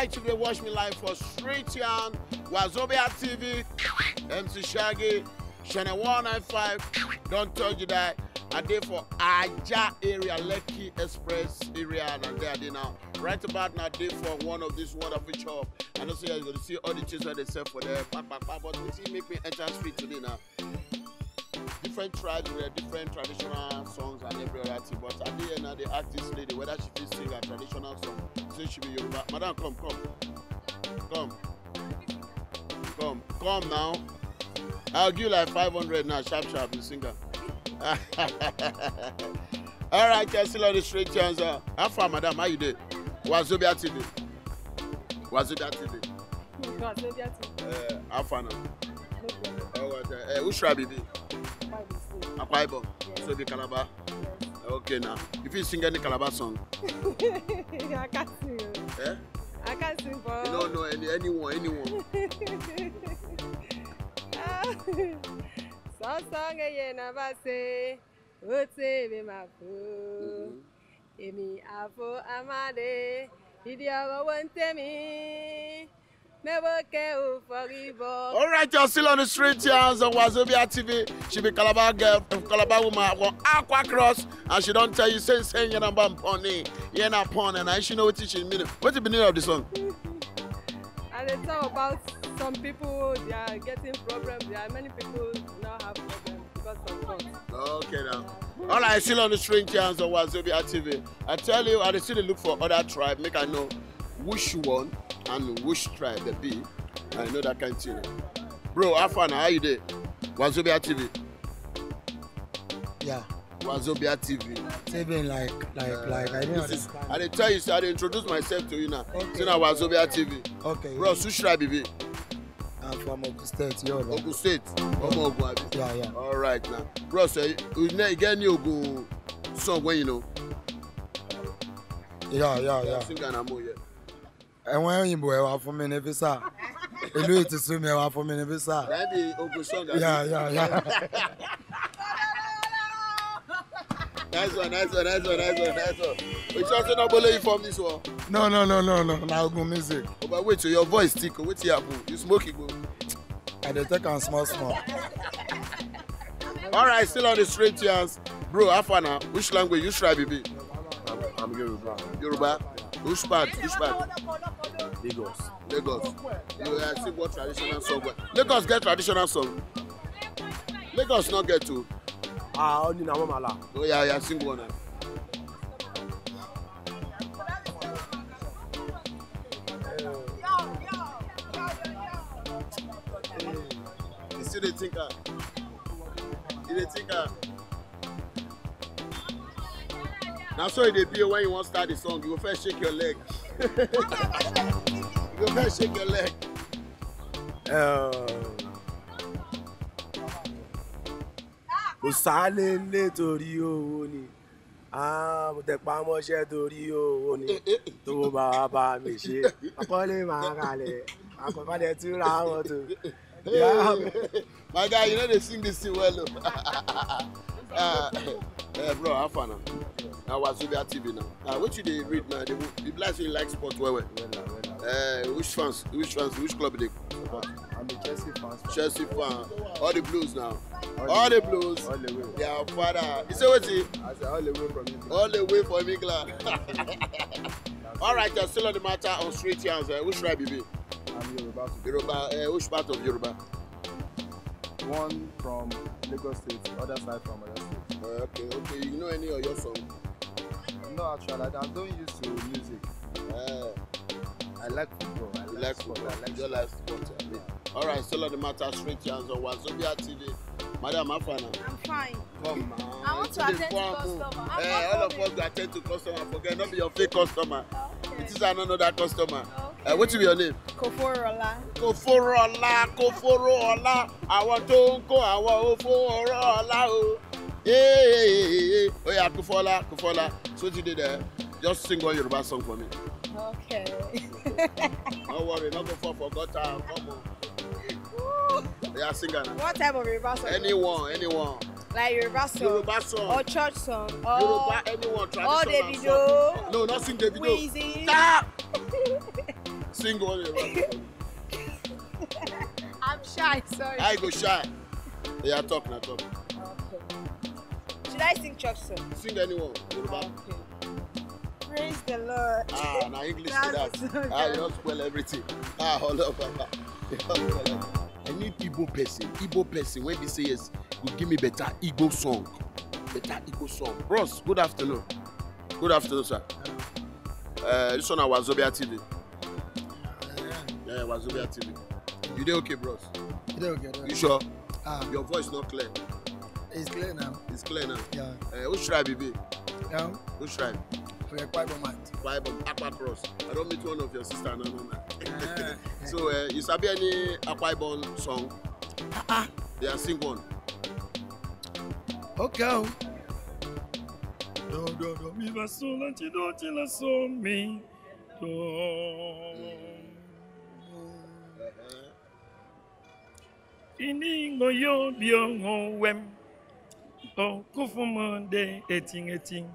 right, you can watch me live for Street Yarn, Wazobia TV, MC Shaggy, Channel 195. Don't tell you that. I did for Aja area, Lekki Express area, and there they now. Right about now, I did for one of these wonderful shop. And also, you're going to see all the things that they sell for them. But we see make me enter street today now. Different tribes with different traditional songs and every other thing. But at the end of the artist lady, whether she will sing a traditional song, so she be Yoruba. Madam, come now. I'll give you like 500 now, sharp, you singer. All right, you're still on the straight chance. How far, madam? How you doing? Wazobia TV. Wazobia TV. How far now? Which tribe you be? Akwa Ibom. So be Calabar. Okay now. If you sing any Calabar song. I can't sing. Eh? I can't sing for. You don't know anyone. Song again, I say, what's it, my fool? Emi afo amade, idiawa wante me. All right, you're still on the street here on Wazobia TV. She be Calabar girl, Calabar woman, Aqua Cross, and she don't tell you saying you're not pony, you're not pony, and she know what she mean. What's the meaning of the song? And they talk about some people, they are getting problems. There are many people who now have problems because of guns. Okay now. All right, still on the street here on Wazobia TV. I tell you, I still look for other tribe, make I know which one and which tribe they be. I know that kind of thing. Bro, Afana, how you doing? Wazobia TV. Yeah. Wazobia TV. Saving like I don't understand. I tell you, I introduce myself to you now. Okay. So now Wazobia TV. Okay. Bro, which tribe you be? I'm from Ogun State, Yoruba. Ogun State? Yeah. All right now. Bro, so you get any Ogun song when you know? Yeah. Sing an amo, yeah. And when you boy, for me, never saw. You to see me, for me, never saw. That be Ogun song. Yeah. Nice one. Which also not believe from this one? No. Now Ogun music. Oh, but wait, so your voice thick. Wait till you smoke it, go. I dey take and small. All right, still on the straight chance. Bro, Afana, which language you tribe you be? I'm Yoruba. Yoruba? Which part? Lagos. You sing what traditional song? Lagos get traditional song. Lagos not get to. Only na Mala. Oh yeah, sing one. You see the thinker? Now so it be when you want to start the song, you go first shake your leg. Kò sálé ńlé torí owó ni. Mo tẹpá mọ́ṣẹ́ torí owó ni. Tó bá mi ṣe. Akọ́lé máa kalẹ̀. Akọ́fàdé tún ra wọn tó. My guy, you know they sing this thing well. Bro, how far now? Now Wazobia TV now. What you they read now? The blast you like sport well. Which club they? I'm a Chelsea fan. Chelsea fan. All the Blues now. All the Blues. All the way. Yeah, father. You say what? I said all the way from England. All the way from England. All right, you're still on the matter on straight hands. Which tribe you be? I'm Yoruba. Which part of Yoruba? One from Lagos State, other side from other state. Okay. You know any of your song? No, actually, I don't used to music. I like football. I like sport. All right, still on the matter straight hands on Wazobia TV. Madam Afana. I'm fine. Come on. I want to attend to customer. All of us go attend to customer. Forget not be your fake customer. Okay. It is another customer. Okay. What is your name? Koforola. Koforola. I want to go. I want Koforola. Yeah. Oh yeah, Kofola. So what you did there? Just sing one Yoruba song for me. Okay. Don't worry, not go for gutter. Come on. Yeah, sing now. What type of Yoruba song? Anyone. Like Yoruba song. Or church song. Or Yoruba, anyone traditional Davido. song. No, not sing Davido. Weezy. Stop! Sing one. I'm shy, sorry. I go shy. Yeah, talk now, talk. Okay. Should I sing church song? Sing anyone. Yoruba. Okay. Praise the Lord. Ah, now English to that. That's so Ah, you good. don't spoil everything. Ah, hold up, Papa. You don't spoil everything. I need Igbo person. Igbo person. When they say yes, you give me better Igbo song. Better Igbo song. Bros, good afternoon. Good afternoon, sir. This one was Wazobia TV. Yeah, Wazobia TV. You dey okay, bros? Okay. You sure? Your voice not clear. It's clear now. It's clear now. Yeah. Which tribe you be? Yeah. Which tribe? We are quite romantic. Bible, Aqua Cross. I don't meet one of your sister, no. So, you sabi any Akwa Ibom song? They are sing one. Okay. Do mi va sola ti do ti la so mi do. Iningo yo biong wem. O kufumande eting.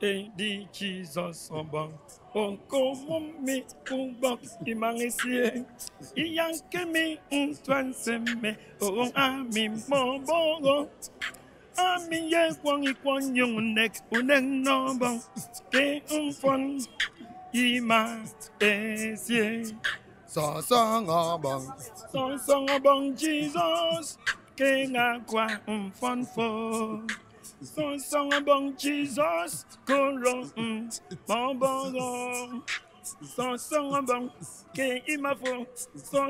Di Jesus obang. O komumi kubok imangisie. Iyanke mi untwanseme. O ami mobongo. Ami ye kwang yung nek uneng nobang. Ke umfon ima esye. Song abang Jesus. Ke ngakwa umfon. Song abang Jesus. Koro mobongo. Song abang ke imafo.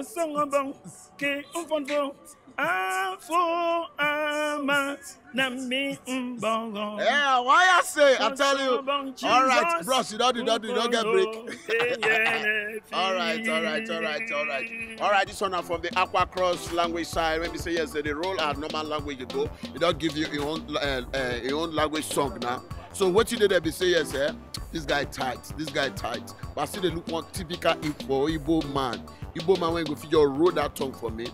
Song abang ke umfon. Afo ama na mi mbongo. Yeah, why I say? I tell you. All right, bros, you don't get break. All right, this one are from the Aqua Cross language side. When we say yes, they roll our normal language you go. It don't give you your own language song now. So what you did there be say yes, this guy tight. But I see they look one typical Igbo man. Igbo man when you go fit your roll that tongue for me.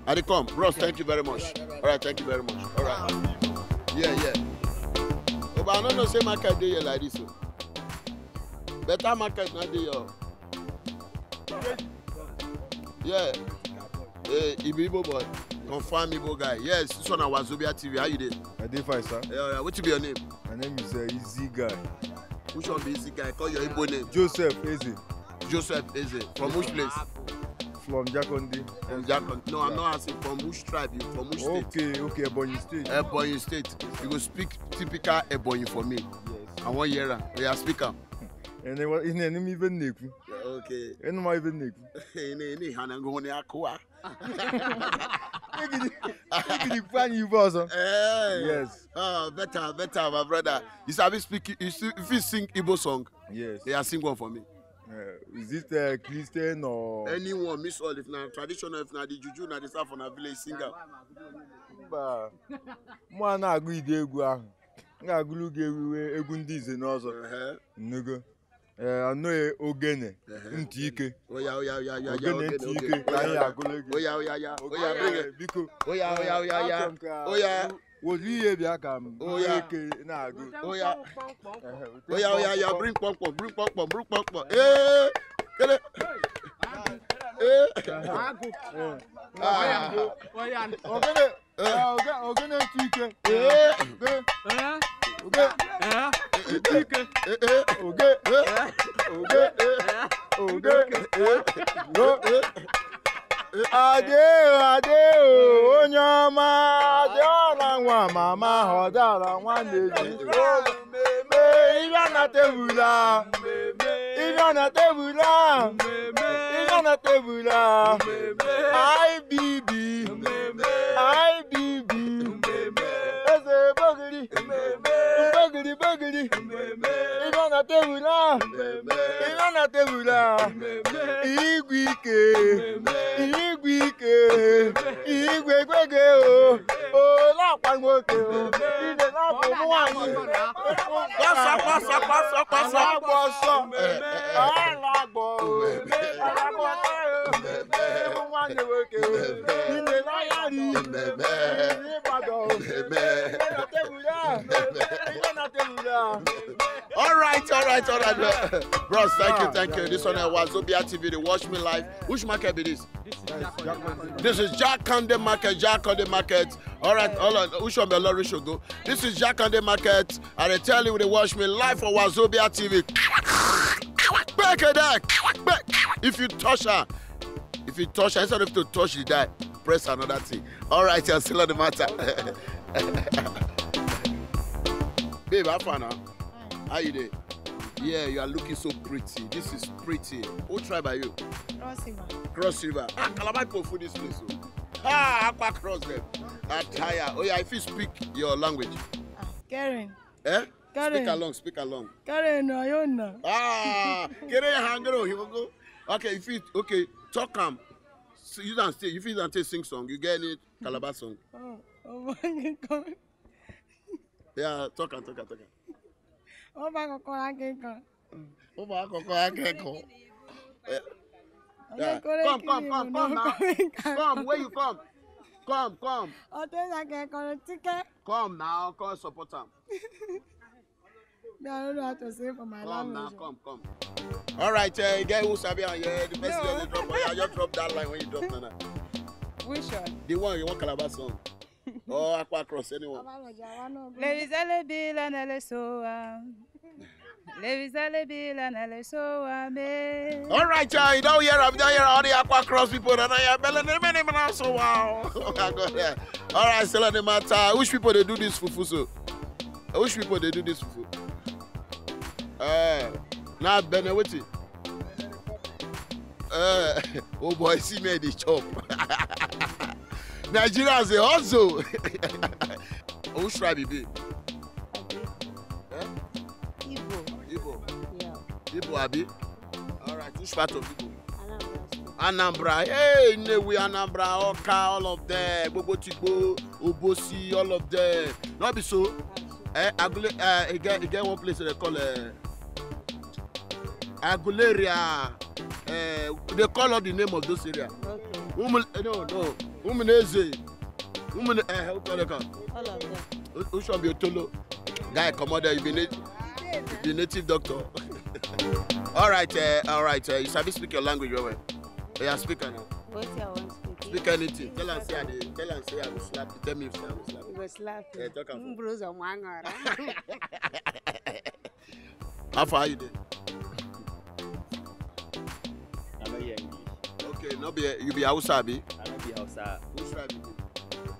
I come, bros. Thank you very much. All right, thank you very much. All right. Yeah. Oh, but I don't know say market day like this. So. Better market not day. Yeah. Hey, Igbo boy. Confirm Igbo guy. Yes, this one was Wazobia TV. How you did? I did fine, sir. Yeah. What you be your name? My name is Easy Guy. Which one be Easy Guy? Call your Igbo name. Joseph Eze. Joseph Eze. From which place? From Jakondi. From Jakondi. No, I'm not asking from which tribe you from which state? Okay, Ebonyi State. Ebonyi State. You go speak typical Ebonyi for me. Yes. I want hear we are speaker. And it was in even Neku. Okay. And my even Neku. Any Hana go on Aqua. Yes. Better, my brother. You sabi speak. If you sing Igbo song, Yes. they are sing one for me. Is it Christian or? Anyone, miss all. If na traditional, if na the juju, na the staff on a village singer. Mwa na agụ ide egwu ahụ. M ga-agụrụ gị egwu ndị ize n'ọzọ. Nnugo. Anọ ogene ntị ike. Oya. Ogene ntị ike ka anyị agụrụ gị. Oya, bring it. Biko. Oya. Wòlú ihe bịa ka m eke na-agụ. Oya, bring pom. Kele. Ogene ntị ike. Ade onye ọma adịọla nwa mama ọdara nwa na-eji ịbịa na tebụla IBB eze bogiri ịbịa na tebụla igwe ike gwege o na-akwa nwoke ide na-apụ nwaanyị na-agba ọsọ nwaanyị nwoke ide n'ahịa ri ịgbado ịga na All right. Bros, thank you. This one was Wazobia TV. They watch me live. Which market be this? This is Jack Kande Market. All right, which one be Lori should go? This is Jack Kande Market. And they tell you they watch me live for Wazobia TV. Back a deck. If you touch her, instead of to touch the die, press another thing. All right, you're still on the matter. Babe, have fun, huh? How you doing? Yeah, you are looking so pretty. This is pretty. What tribe are you? Cross River. Calabar people food this place. Aqua cross them. Attire. Oh yeah, if you speak your language. Karen. Eh? Karen. Speak along. Karen, no, you know. Karen Hangro, you go. Okay, talk so you don't say. If you don't say sing song, you get any Calabar song. Oh my God. Yeah, talk. Oh my God, Yeah. Come now. Come, where you come? Come. Come now, come support him. I don't know how to say for my language. Come. All right, you get who sabi on here. The best you drop, I just drop that line when you drop Nana. Which one? The one you want Calabar song. Or Aqua Cross, anyone. All right, you don't hear all the Aqua Cross people that I am so wow. All right, still on the matter. Which people they do this fufu so? Which people they do this fufu? Now Benewiti. Oh boy, see me the chop. Nigeria is a hustle. Which tribe you be? Igbo. Yeah. Igbo Abi. All right, which part of Igbo? Anambra. Hey, we Anambra, Oka, all of them. Bobo Tigbo, Obosi, all of them. Not be so. Again, one place they call Aguleria. They call out the name of those areas. Okay. No. Umuneze. How can they come? All of them. Who should be a Tolo? Guy, come on there. You be native doctor. All right. You sabi speak your language well. Yeah, speak now. What you want to speak? Speak anything. Tell and say I will slap you. Tell me if I will slap you. You go slap Yeah, you. talk am. Bruise on one arm. How far are you there? I know you English. Okay, no be you be Hausa abi? I know be Hausa. Which tribe you be?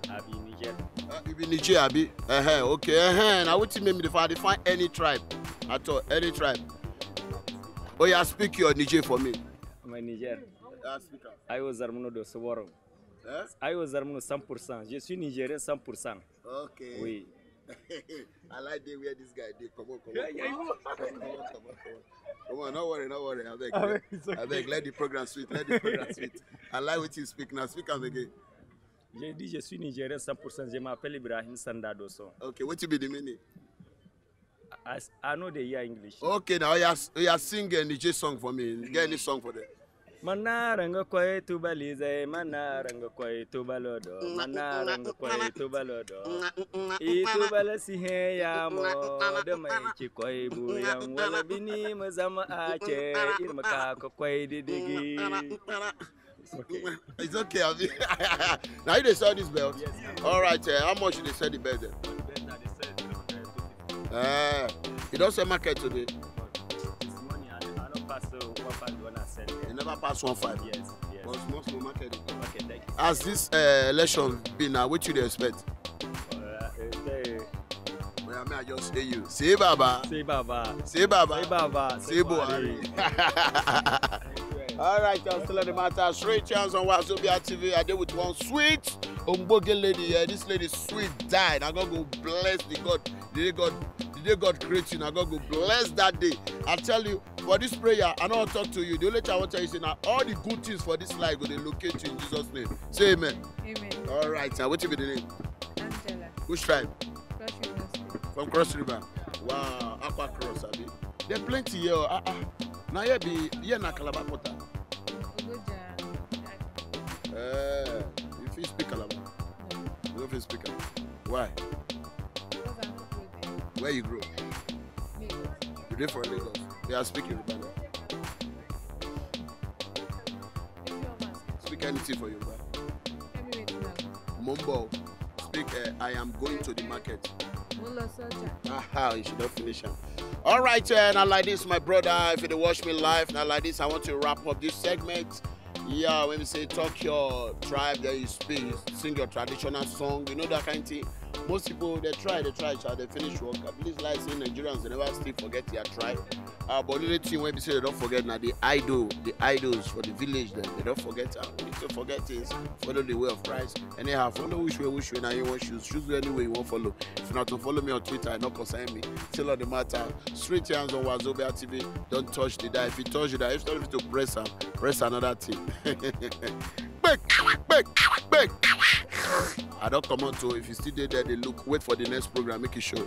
I be Niger. You be Niger abi? Okay. Now what you make me define any tribe at all? Any tribe? Oh yeah, speak your Niger for me. My Niger. Speak up. Ayo zarmuno do Soworo. Ayo zarmuno 100%. Je suis Nigérien 100%. Okay. Oui. I like the way this guy did. Come on. Come on, no worry. I beg, let the program sweet. I like what you speak now. Speak again. J'ai dit je suis Nigérien 100%. Je m'appelle Ibrahim Sanda Dosso. Okay, what you be the meaning? I know they hear English. Okay, now you sing a Niger song for me. Get any song for them. Manaranga kwe tubalize, manaranga kwe tubalodo, manaranga kwe tubalodo. Itubala sihe ya mo, dama ichi kwe buyang, wala bini mazama ache, irmaka kwe didigi. It's okay. Now you they sell this belt? Yes. All right, how much did they sell the belt then? You don't sell market today? This money, I don't pass 1.5 when I sell it. You never pass 1.5? Yes. But most no market. Okay, thank you. As this election been now, what you expect? Well, I just say you. Say Baba. Say Baba. Say Baba. Say Baba. Say Buhari. All right, I'm still on the matter. Straight chance on Wazobia TV. I did with one sweet Umboge lady here. This lady sweet died. I'm going to go bless the God. The day God created you. I'm going to go bless that day. I tell you, for this prayer, I don't want to talk to you. The only thing I want to tell you is now all the good things for this life will locate you in Jesus' name. Say amen. Amen. All right, now what will be the name? Angela. Which tribe? Cross River State. From Cross River. Wow, Aqua Cross, Abi. There plenty here. Now here na Calabar Pota. If you speak Calabar, you don't speak Calabar. Why? Because I'm not good there. Where you grow? You dey for Lagos. They are speaking Yoruba. Speak anything for Yoruba. Mumbo. Speak. I am going to the market. Aha, you should not finish him. All right, now like this, my brother. If you watch me live, now like this, I want to wrap up this segment. Yeah, when we say talk your tribe, then you speak, you sing your traditional song, you know that kind of thing. Most people, they try, so they finish work. Please, like saying Nigerians, they never still forget their tribe. But the only thing when we say they don't forget now, the idols for the village, then they don't forget. We need to forget is follow the way of Christ. Anyhow, follow which way now you want choose any way you want follow. If you not to follow me on Twitter, I not concern me. Still on the matter. Straight hands on Wazobia TV. Don't touch the die. If you touch the die, if you to press another thing. Back. I don't come on to if you still there, they look, wait for the next program, make it show.